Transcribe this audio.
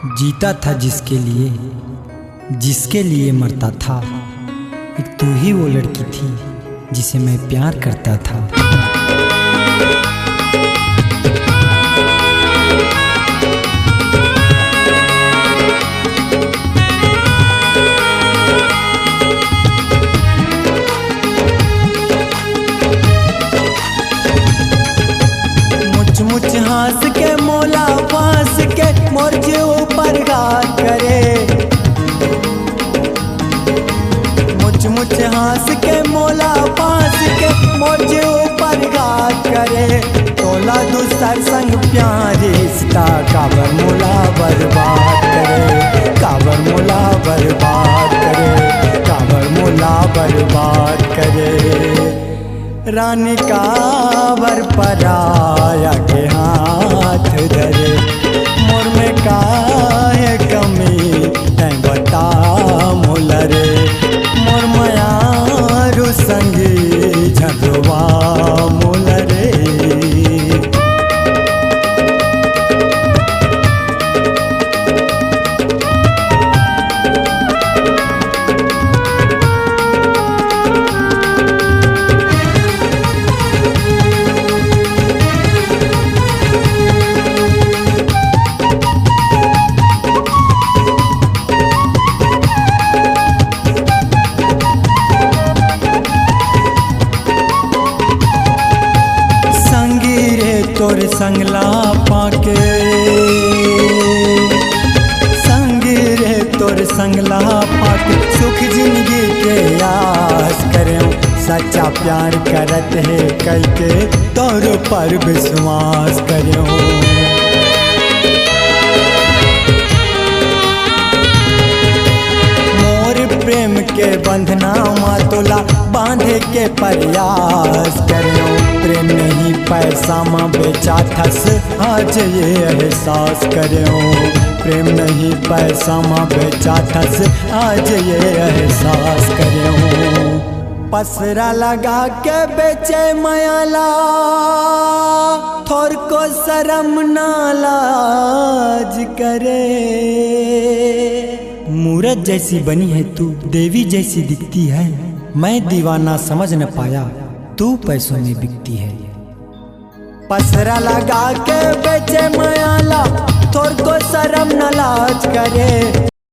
जीता था जिसके लिए मरता था। एक तू ही वो लड़की थी जिसे मैं प्यार करता था। मुच हंस के मोला फांस के मोर जे ऊपर घात करे। मुच हंस के मोला फांस के मोर जे ऊपर घात करे। तोला दूसर संग प्यार रिश्ता काबर मोला बर्बाद करे। काबर मोला बर्बाद करे। काबर मोला बर्बाद करे। रानी काबर पराया के हाथ धरे। मोर में काहे कमी है बता मोला रे। मोर मयारू संगी झगवा मोला रे। तोर संगला पाके संगी रे तोर संगला पाके सुख जिंदगी के आस करूं। सच्चा प्यार करत है कई के तोर पर विश्वास करूं। मोर प्रेम के बंधना मातोला बांधे के प्रयास करूं। प्रेम नहीं पैसा माँ बेचा थस आज ये एहसास करूं। प्रेम नहीं पैसा माँ बेचा थस आज ये एहसास करूं। पसरा लगा के बेचे मयाला थोर को शर्म ना लाज करे। मूरत जैसी बनी है तू देवी जैसी दिखती है। मैं दीवाना समझ न पाया तू पैसों में बिकती है। पसरा लगा के बेचे मयाला थोर को शर्म न लाज करे।